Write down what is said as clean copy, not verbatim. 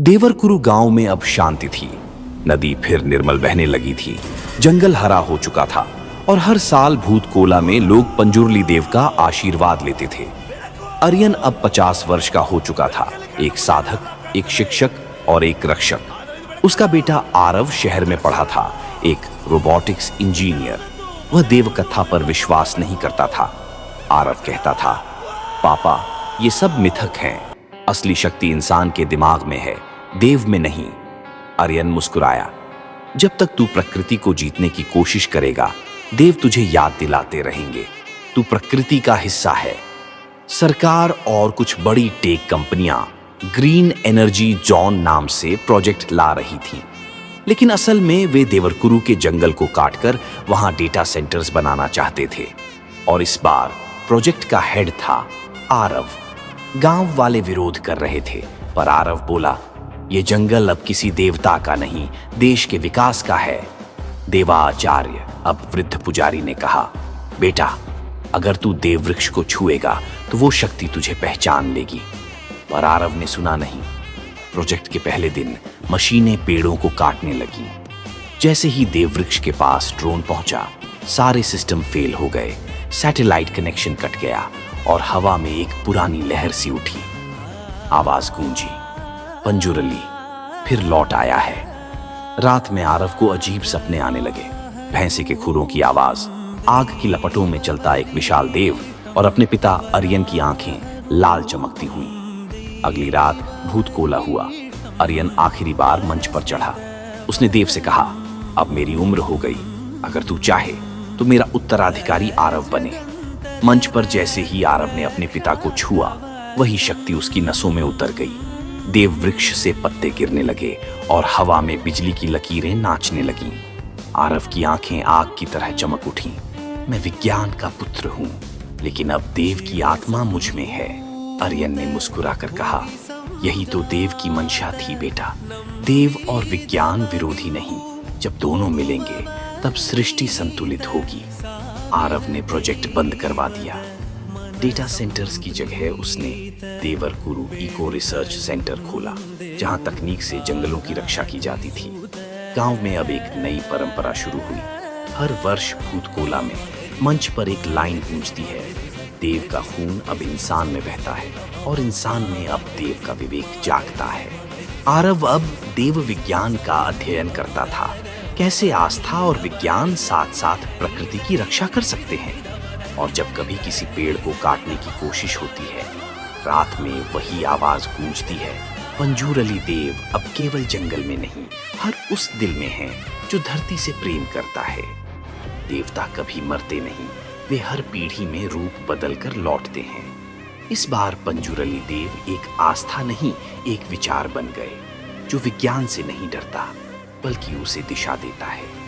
देवरकुरु गांव में अब शांति थी। नदी फिर निर्मल बहने लगी थी। जंगल हरा हो चुका था और हर साल भूतकोला में लोग पंजुरली देव का आशीर्वाद लेते थे। आर्यन अब 50 वर्ष का हो चुका था, एक साधक, एक शिक्षक और एक रक्षक। उसका बेटा आरव शहर में पढ़ा था, एक रोबोटिक्स इंजीनियर। वह देव कथा पर विश्वास नहीं करता था। आरव कहता था, पापा, ये सब मिथक हैं। असली शक्ति इंसान के दिमाग में है, देव में नहीं। आर्यन मुस्कुराया। जब तक तू प्रकृति को जीतने की कोशिश करेगा, देव तुझे याद दिलाते रहेंगे, तू प्रकृति का हिस्सा है। सरकार और कुछ बड़ी टेक कंपनियां ग्रीन एनर्जी जोन नाम से प्रोजेक्ट ला रही थीं, लेकिन असल में वे देवरकुरु के जंगल को काटकर वहां डेटा सेंटर्स बनाना चाहते थे। और इस बार प्रोजेक्ट का हेड था आरव। गांव वाले विरोध कर रहे थे, पर आरव बोला, ये जंगल अब किसी देवता का नहीं, देश के विकास का है। देवाचार्य, अब वृद्ध पुजारी, ने कहा, बेटा, अगर तू देव वृक्ष को छुएगा तो वो शक्ति तुझे पहचान लेगी। पर आरव ने सुना नहीं। प्रोजेक्ट के पहले दिन मशीनें पेड़ों को काटने लगी। जैसे ही देव वृक्ष के पास ड्रोन पहुंचा, सारे सिस्टम फेल हो गए। सैटेलाइट कनेक्शन कट गया और हवा में एक पुरानी लहर सी उठी। आवाज गूंजी, पंजुरली फिर लौट आया है। रात में आरव को अजीब सपने आने लगे। भैंसे के खुरों की आवाज, आग की लपटों में चलता एक विशाल देव और अपने पिता आर्यन की आंखें लाल चमकती हुई। अगली रात भूतकोला हुआ। आर्यन आखिरी बार मंच पर चढ़ा। उसने देव से कहा, अब मेरी उम्र हो गई, अगर तू चाहे तो मेरा उत्तराधिकारी आरव बने। मंच पर जैसे ही आरव ने अपने पिता को छुआ, वही शक्ति उसकी नसों में उतर गई। देव वृक्ष से पत्ते गिरने लगे और हवा में बिजली की लकीरें नाचने लगीं। आरव की आंखें आग की तरह चमक उठीं। मैं विज्ञान का पुत्र हूं, लेकिन अब देव की आत्मा मुझ में है। आर्यन ने मुस्कुराकर कहा, यही तो देव की मंशा थी बेटा। देव और विज्ञान विरोधी नहीं, जब दोनों मिलेंगे तब सृष्टि संतुलित होगी। आरव ने प्रोजेक्ट बंद करवा दिया। डेटा सेंटर्स की जगह उसने देवरकुरु इको रिसर्च सेंटर खोला, जहां तकनीक से जंगलों की रक्षा की जाती थी। गांव में अब एक नई परंपरा शुरू हुई। हर वर्ष भूतकोला में मंच पर एक लाइन गूंजती है, देव का खून अब इंसान में बहता है और इंसान में अब देव का विवेक जागता है। आरव अब देव विज्ञान का अध्ययन करता था, कैसे आस्था और विज्ञान साथ साथ प्रकृति की रक्षा कर सकते हैं। और जब कभी किसी पेड़ को काटने की कोशिश होती है, रात में वही आवाज गूंजती है, पंजुरली देव अब केवल जंगल में नहीं, हर उस दिल में है जो धरती से प्रेम करता है। देवता कभी मरते नहीं, वे हर पीढ़ी में रूप बदलकर लौटते हैं। इस बार पंजुरली देव एक आस्था नहीं, एक विचार बन गए, जो विज्ञान से नहीं डरता, बल्कि उसे दिशा देता है।